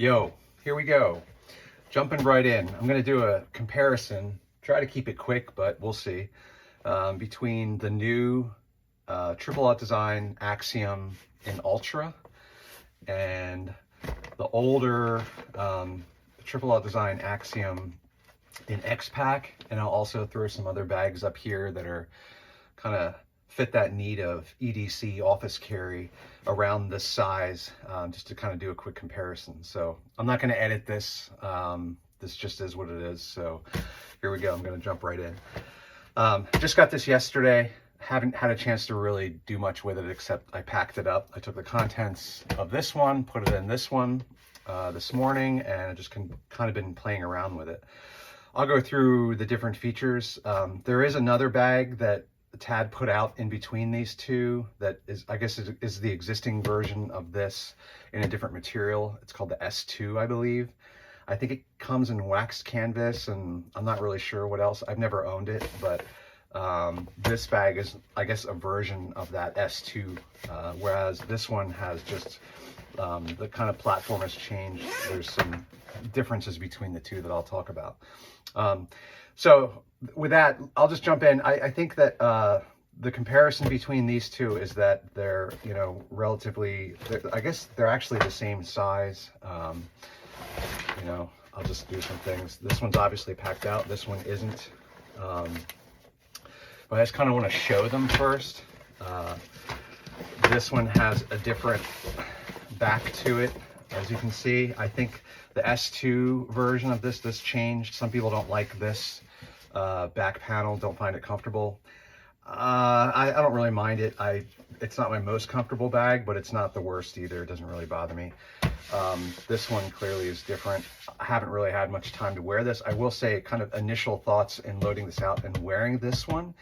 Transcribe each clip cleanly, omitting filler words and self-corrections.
Yo, here we go. Jumping right in. I'm going to do a comparison. Try to keep it quick, but we'll see. Between the new Aught Design Axiom in Ultra and the older Aught Design Axiom in Xpac. And I'll also throw some other bags up here that are kind of fit that need of EDC office carry around this size, just to kind of do a quick comparison. So I'm not going to edit this. This just is what it is. So here we go. I'm going to jump right in. Just got this yesterday. Haven't had a chance to really do much with it, except I packed it up. I took the contents of this one, put it in this one this morning, and I just kind of been playing around with it. I'll go through the different features. There is another bag that Tad put out in between these two that is, I guess, is the existing version of this in a different material. It's called the S2, I believe. I think it comes in waxed canvas, and I'm not really sure what else. I've never owned it, but this bag is, I guess, a version of that S2, whereas this one has just the kind of platform has changed. There's some differences between the two that I'll talk about. So with that, I'll just jump in. I think that the comparison between these two is that they're, you know, relatively, I guess they're actually the same size. You know, I'll just do some things. This one's obviously packed out. This one isn't. But I just kind of want to show them first. This one has a different back to it. As you can see, I think the S2 version of this changed. Some people don't like this back panel, don't find it comfortable. I don't really mind it. It's not my most comfortable bag, but it's not the worst either. It doesn't really bother me. This one clearly is different. I haven't really had much time to wear this. I will say, kind of initial thoughts in loading this out and wearing this one,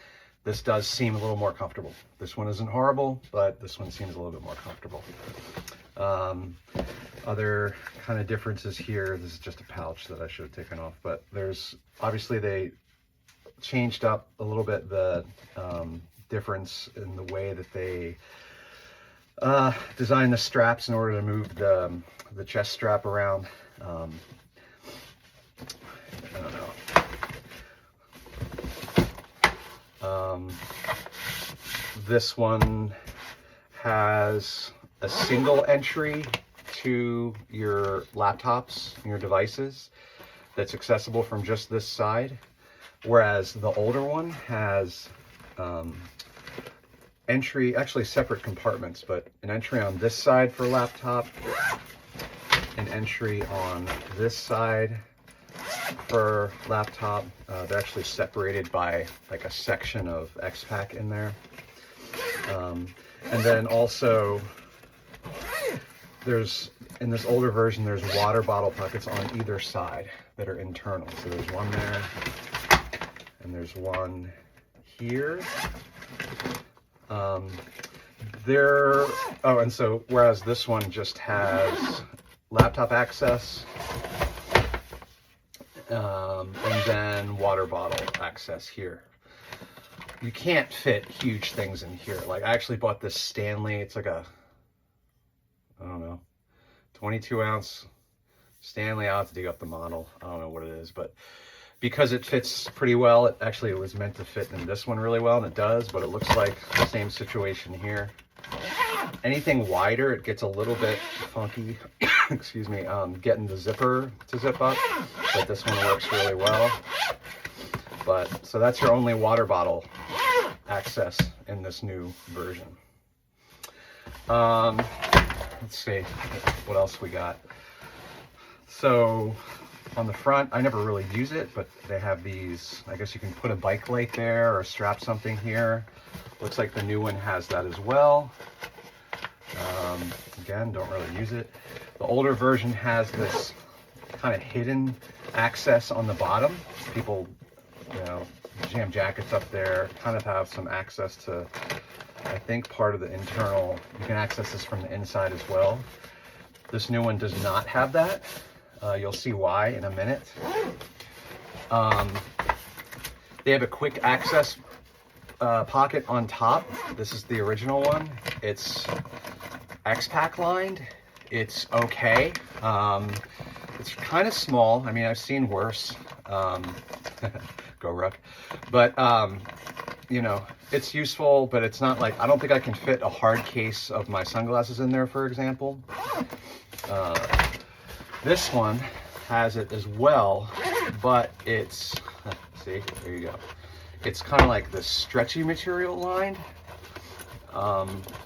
this does seem a little more comfortable. This one isn't horrible, but this one seems a little bit more comfortable. Other kind of differences here. This is just a pouch that I should have taken off, but there's obviously they changed up a little bit the difference in the way that they design the straps in order to move the chest strap around. I don't know. This one has a single entry to your laptops and your devices that's accessible from just this side, whereas the older one has entry, actually separate compartments, but an entry on this side for laptop, an entry on this side for laptop. They're actually separated by like a section of Xpac in there. And then also there's, in this older version, there's water bottle pockets on either side that are internal. So there's one there, and there's one here. And so whereas this one just has laptop access, and then water bottle access here. You can't fit huge things in here. Like, I actually bought this Stanley. It's like a, I don't know, 22 ounce Stanley. I'll have to dig up the model. I don't know what it is, but because it fits pretty well, it was meant to fit in this one really well, and it does, but it looks like the same situation here. Anything wider, it gets a little bit funky, excuse me, getting the zipper to zip up, but this one works really well. But, so that's your only water bottle access in this new version. Let's see what else we got. So on the front, I never really use it, but they have these, I guess you can put a bike light there or strap something here. Looks like the new one has that as well. Again, don't really use it. The older version has this kind of hidden access on the bottom. People, you know, jam jackets up there, kind of have some access to, I think, part of the internal. You can access this from the inside as well. This new one does not have that. You'll see why in a minute. They have a quick access pocket on top. This is the original one. It's Xpac lined. It's okay. It's kind of small. I mean, I've seen worse. Go Ruck. But, you know, it's useful, but it's not like, I don't think I can fit a hard case of my sunglasses in there, for example. This one has it as well, but it's, see, there you go. It's kind of like the stretchy material lined.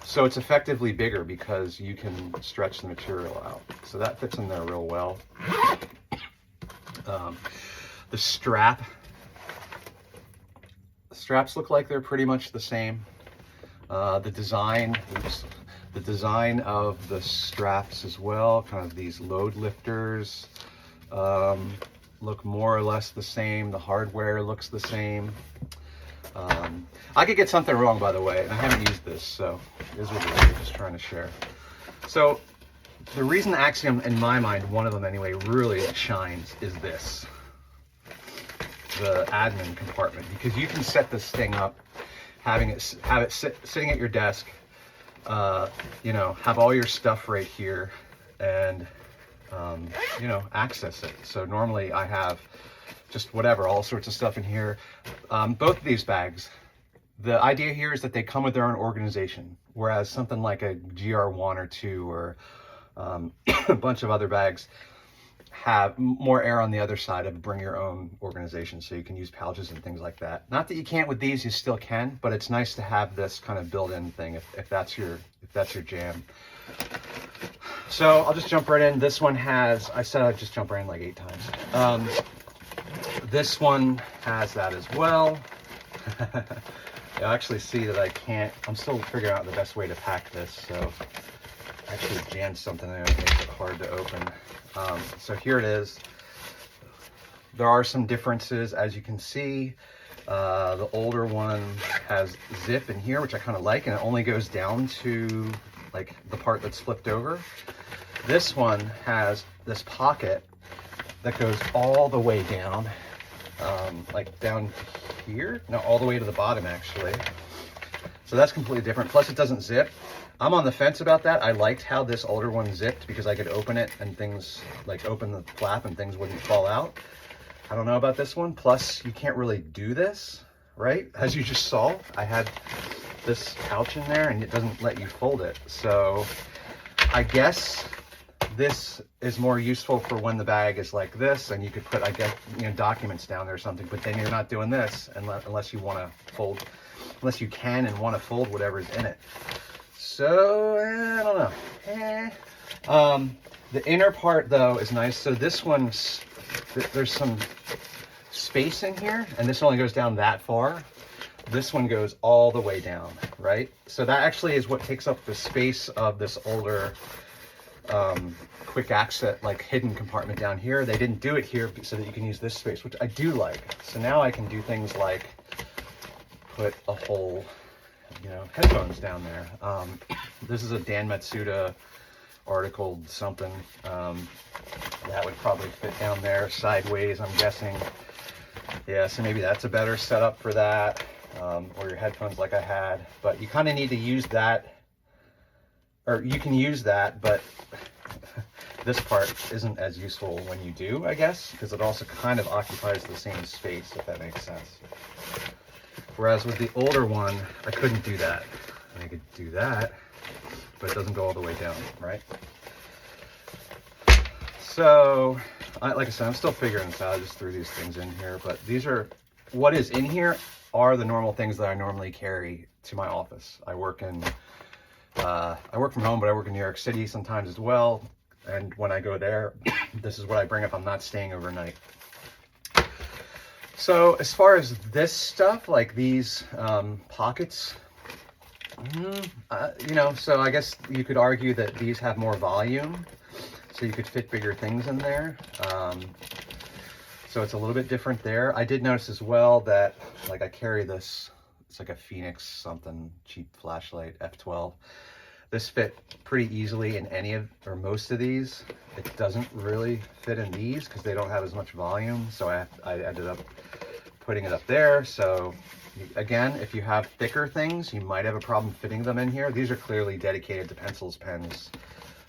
So it's effectively bigger because you can stretch the material out. So that fits in there real well. The straps look like they're pretty much the same. The design of the straps as well, kind of these load lifters, look more or less the same. The hardware looks the same. I could get something wrong, by the way, and I haven't used this, so it is what it is. I'm just trying to share. So the reason Axiom, in my mind, one of them anyway, really shines is this, the admin compartment, because you can set this thing up, have it sitting at your desk, you know, have all your stuff right here, and you know, access it. So normally I have just whatever, all sorts of stuff in here. Both of these bags, the idea here is that they come with their own organization, whereas something like a GR1 or 2 or a bunch of other bags have more air on the other side of bring your own organization, so you can use pouches and things like that. Not that you can't with these, you still can, but it's nice to have this kind of built-in thing if that's your jam. So I'll just jump right in. This one has, I said I'd just jump right in like 8 times. This one has that as well. You'll actually see that I can't, I'm still figuring out the best way to pack this, so I actually jammed something there that makes it hard to open. So here it is. There are some differences, as you can see. The older one has zip in here, which I kind of like, and it only goes down to like the part that's flipped over. This one has this pocket that goes all the way down, like down here, no, all the way to the bottom actually. So that's completely different. Plus it doesn't zip. I'm on the fence about that. I liked how this older one zipped because I could open it and things, like open the flap and things wouldn't fall out. I don't know about this one. Plus you can't really do this, right? As you just saw, I had this pouch in there and it doesn't let you fold it. So I guess this is more useful for when the bag is like this and you could put, I guess, you know, documents down there or something, but then you're not doing this unless you want to fold, unless you can and want to fold whatever's in it. So, I don't know. The inner part though is nice. So this one's, there's some space in here and this only goes down that far. This one goes all the way down, right? So that actually is what takes up the space of this older quick access, like hidden compartment down here. They didn't do it here so that you can use this space, which I do like. So now I can do things like put a whole, you know, headphones down there. This is a Dan Matsuda article something. That would probably fit down there sideways, I'm guessing. Yeah, so maybe that's a better setup for that, or your headphones like I had. But you kind of need to use that, or you can use that, but this part isn't as useful when you do, I guess, because it also kind of occupies the same space, if that makes sense. Whereas with the older one, I couldn't do that. I could do that, but it doesn't go all the way down, right? So, like I said, I'm still figuring this out. I just threw these things in here, but these are, what is in here are the normal things that I normally carry to my office. I work from home, but I work in New York City sometimes as well. And when I go there, this is what I bring if I'm not staying overnight. So as far as this stuff, like these pockets, you know, so I guess you could argue that these have more volume, so you could fit bigger things in there. So it's a little bit different there. I did notice as well that, like, I carry this, it's like a Phoenix something cheap flashlight, F12. This fit pretty easily in any of, or most of these. It doesn't really fit in these because they don't have as much volume. So I ended up putting it up there. So again, if you have thicker things, you might have a problem fitting them in here. These are clearly dedicated to pencils, pens,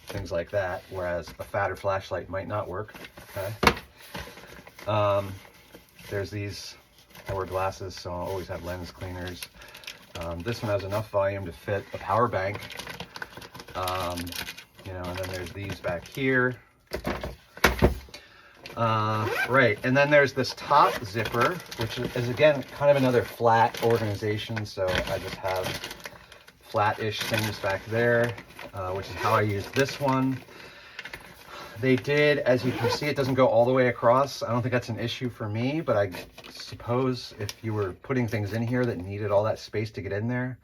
things like that, whereas a fatter flashlight might not work. Okay. There's these, I wear glasses, so I'll always have lens cleaners. This one has enough volume to fit a power bank. You know, and then there's these back here. Right, and then there's this top zipper, which is again kind of another flat organization, so I just have flat-ish things back there, which is how I use this one. They did, as you can see, it doesn't go all the way across. I don't think that's an issue for me, but I suppose if you were putting things in here that needed all that space to get in there,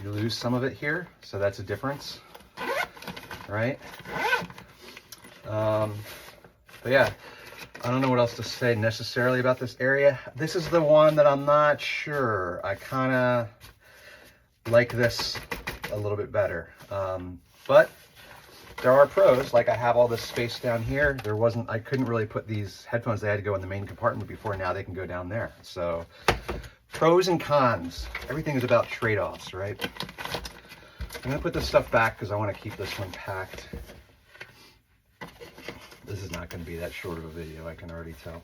you lose some of it here, so that's a difference, right? But yeah, I don't know what else to say necessarily about this area. This is the one that I'm not sure. I kind of like this a little bit better. But there are pros, like I have all this space down here. I couldn't really put these headphones, they had to go in the main compartment before, now they can go down there. So pros and cons, everything is about trade-offs, right? I'm gonna put this stuff back because I want to keep this one packed. This is not going to be that short of a video, I can already tell.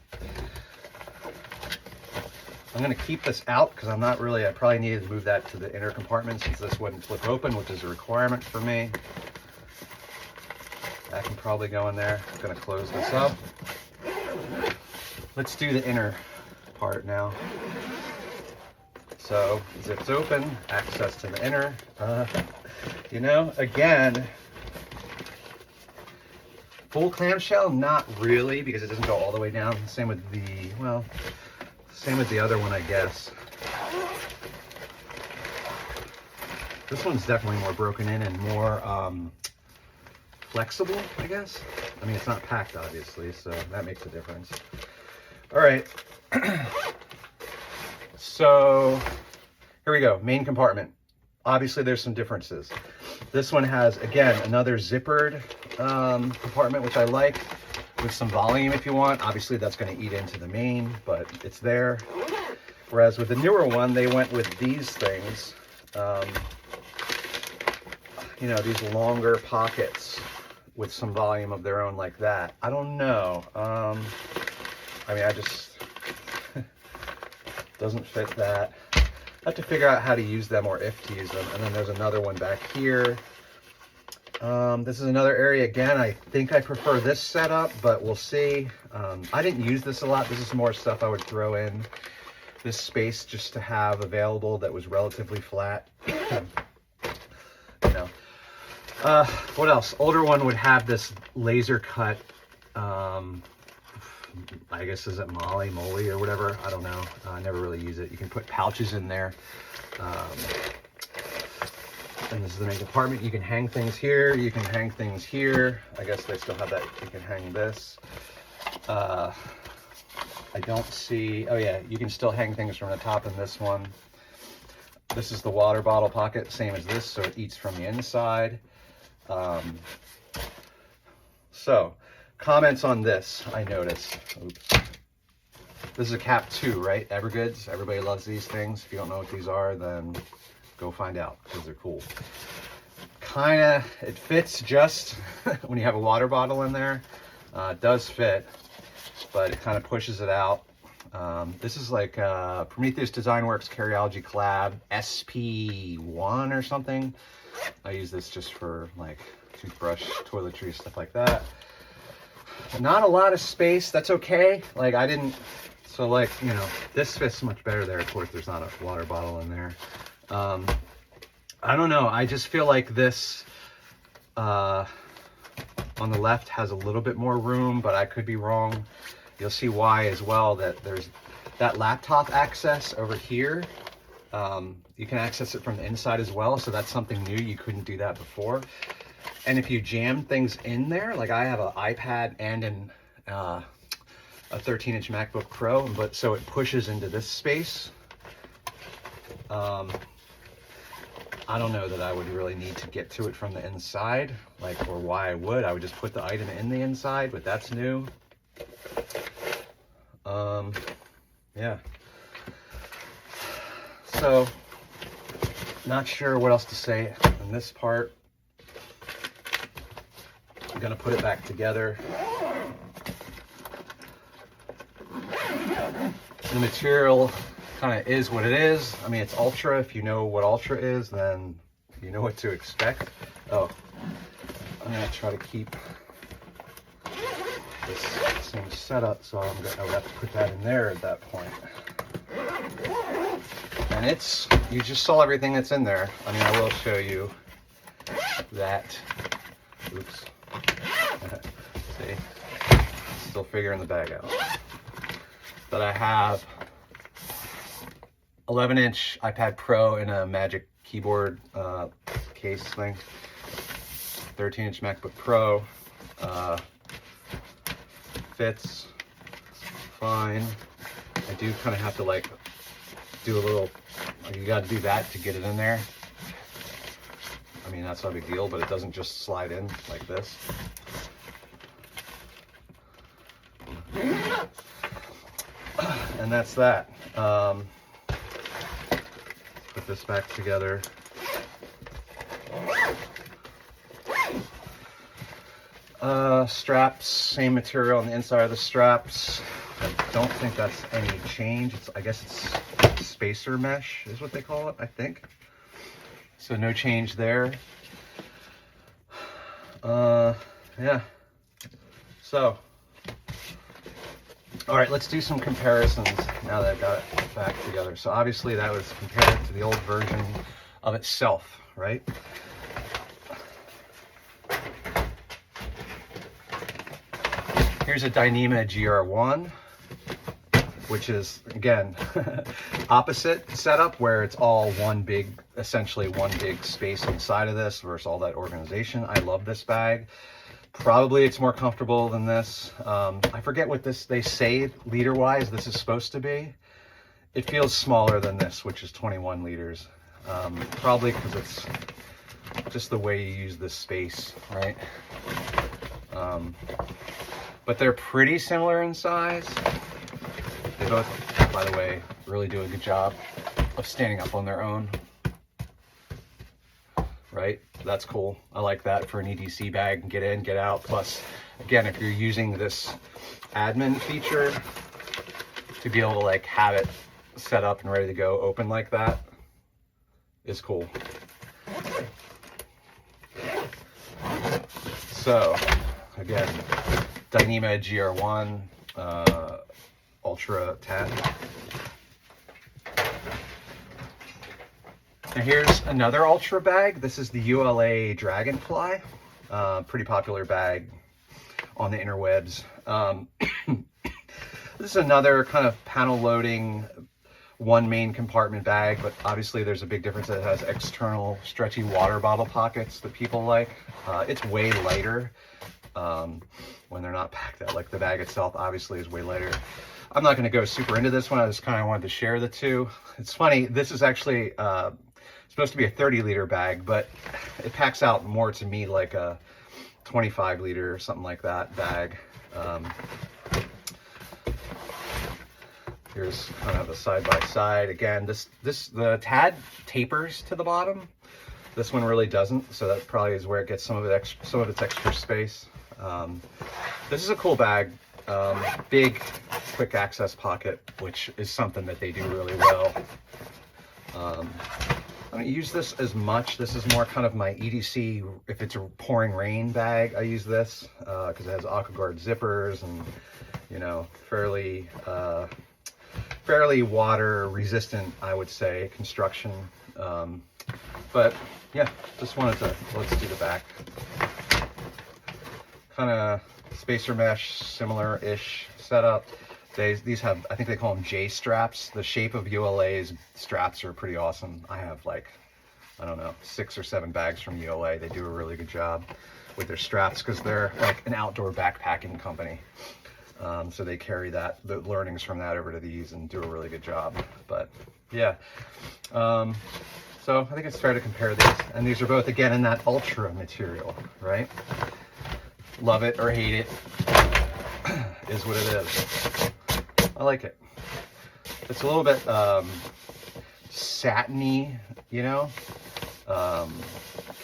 I'm going to keep this out because I'm not really, I probably needed to move that to the inner compartment since this wouldn't flip open, which is a requirement for me. That can probably go in there. I'm going to close this up. Let's do the inner part now. So, zips open, access to the inner. You know, again, full clamshell, not really, because it doesn't go all the way down. Same with the, well, same with the other one, I guess. This one's definitely more broken in and more flexible, I guess. I mean, it's not packed, obviously, so that makes a difference. All right. So here we go, main compartment. Obviously, there's some differences. This one has, again, another zippered compartment, which I like, with some volume if you want. Obviously, that's going to eat into the main, but it's there. Whereas with the newer one, they went with these things, you know, these longer pockets with some volume of their own like that. I don't know. I mean, I just, doesn't fit that. I have to figure out how to use them or if to use them. And then there's another one back here. This is another area, again, I think I prefer this setup, but we'll see. I didn't use this a lot. This is more stuff I would throw in this space just to have available that was relatively flat. You know. What else? Older one would have this laser cut, I guess, is it moly or whatever? I don't know. I never really use it. You can put pouches in there. And this is the main compartment. You can hang things here. You can hang things here. I guess they still have that. You can hang this. I don't see. Oh yeah, you can still hang things from the top in this one. This is the water bottle pocket, same as this, so it eats from the inside. So, comments on this, I noticed. Oops. This is a cap 2, right? Evergoods. Everybody loves these things. If you don't know what these are, then go find out, because they're cool. Kinda, it fits just when you have a water bottle in there. It does fit, but it kind of pushes it out. This is like Prometheus Design Works Carryology Collab SP1 or something. I use this just for like toothbrush, toiletries, stuff like that. Not a lot of space. That's okay. Like I didn't, so like, you know, this fits much better there. Of course, there's not a water bottle in there. I don't know. I just feel like this on the left has a little bit more room, but I could be wrong. You'll see why as well, that there's that laptop access over here. You can access it from the inside as well, so that's something new. You couldn't do that before. And if you jam things in there, like I have an iPad and a 13-inch MacBook Pro, but so it pushes into this space. I don't know that I would really need to get to it from the inside, like, or why I would. I would just put the item in the inside, but that's new. Yeah. So, not sure what else to say on this part. I'm gonna put it back together. The material kind of is what it is. I mean, it's Ultra. If you know what Ultra is, then you know what to expect. Oh, I'm gonna try to keep this same setup, so I would have to put that in there at that point. And you just saw everything that's in there. I mean, I will show you that. Oops. See, still figuring the bag out. That I have 11-inch iPad Pro in a Magic Keyboard case thing, 13-inch MacBook Pro, fits fine. I do kind of have to like do a little, you got to do that to get it in there. I mean, that's not a big deal, but it doesn't just slide in like this. And that's that. Put this back together. Straps, same material on the inside of the straps. I don't think that's any change. I guess it's spacer mesh is what they call it, I think. So no change there. Yeah. So, all right, let's do some comparisons now that I've got it back together. So obviously that was compared to the old version of itself, right? Here's a Dyneema GR1, which is, again, opposite setup where it's all essentially one big space inside of this versus all that organization. I love this bag. Probably it's more comfortable than this. I forget what they say liter-wise this is supposed to be. It feels smaller than this, which is 21 liters. Probably because it's just the way you use this space, right? But they're pretty similar in size. They both, by the way, really do a good job of standing up on their own. Right? That's cool. I like that for an EDC bag. Get in, get out. Plus, again, if you're using this admin feature to be able to like have it set up and ready to go open like that is cool. So, again, Dyneema GR1 Ultra 10. And here's another Ultra bag. This is the ULA Dragonfly. Pretty popular bag on the interwebs. This is another kind of panel loading one main compartment bag, but obviously there's a big difference that it has external stretchy water bottle pockets that people like. It's way lighter when they're not packed out. Like the bag itself obviously is way lighter. I'm not going to go super into this one. I just kind of wanted to share the two. It's funny, this is actually supposed to be a 30-liter bag, but it packs out more to me like a 25-liter or something like that bag. Here's kind of a side-by-side. Again, the TAD tapers to the bottom. This one really doesn't, so that probably is where it gets some of its extra space. This is a cool bag. Big, quick access pocket, which is something that they do really well. I don't use this as much. This is more kind of my EDC, if it's a pouring rain bag, I use this because it has AquaGuard zippers and, you know, fairly water resistant, I would say, construction. But yeah, just wanted to, let's do the back. Kind of spacer mesh, similar-ish setup. These have, I think they call them J straps. The shape of ULA's straps are pretty awesome. I have like, I don't know, 6 or 7 bags from ULA. They do a really good job with their straps because they're like an outdoor backpacking company. So they carry the learnings from that over to these and do a really good job. But yeah, so I think it's fair to compare these. And these are both, again, in that Ultra material, right? Love it or hate it, is what it is. I like it. It's a little bit satiny, you know,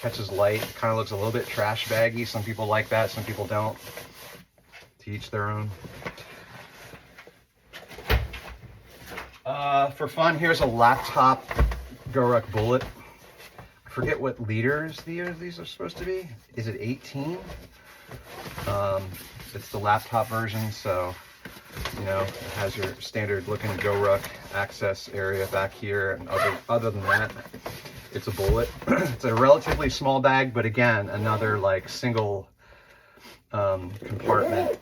catches light. Kind of looks a little bit trash baggy. Some people like that, some people don't. To each their own. For fun, here's a laptop Goruck Bullet. I forget what liters these are supposed to be. Is it 18? It's the laptop version, so you know, it has your standard looking Go Ruck access area back here, and other than that, it's a bullet. It's a relatively small bag, but again, another like single compartment.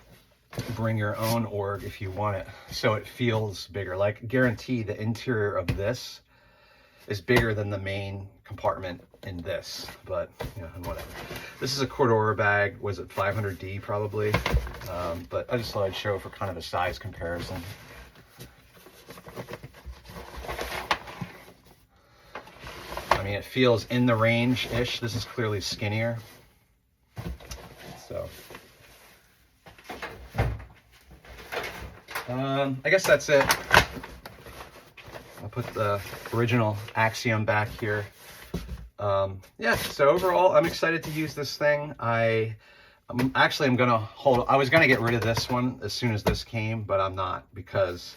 Bring your own org if you want it, so it feels bigger. Like, guarantee the interior of this is bigger than the main compartment in this, but you know, whatever. This is a Cordura bag. Was it 500D probably? But I just thought I'd show for kind of a size comparison. I mean, it feels in the range-ish. This is clearly skinnier. So I guess that's it. I'll put the original Axiom back here. Yeah, so overall, I'm excited to use this thing. I'm gonna hold. I was gonna get rid of this one as soon as this came, but I'm not, because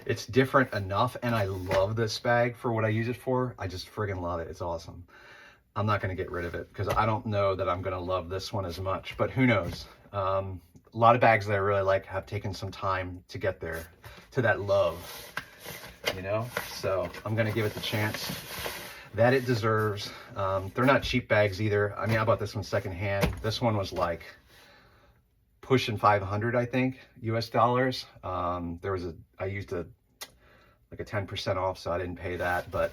it's different enough, and I love this bag for what I use it for. I just friggin' love it. It's awesome. I'm not gonna get rid of it because I don't know that I'm gonna love this one as much, but who knows? A lot of bags that I really like have taken some time to get there, to that love, you know? So I'm gonna give it the chance that it deserves. They're not cheap bags either. I mean, I bought this one secondhand. This one was like pushing 500, I think, US dollars. I used like a 10% off, so I didn't pay that, but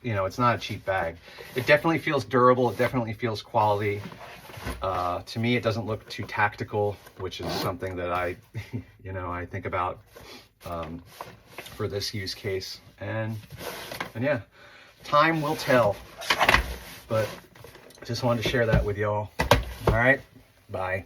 you know, it's not a cheap bag. It definitely feels durable. It definitely feels quality. To me, it doesn't look too tactical, which is something that I, you know, I think about for this use case. And yeah, time will tell. But just wanted to share that with y'all. All right, bye.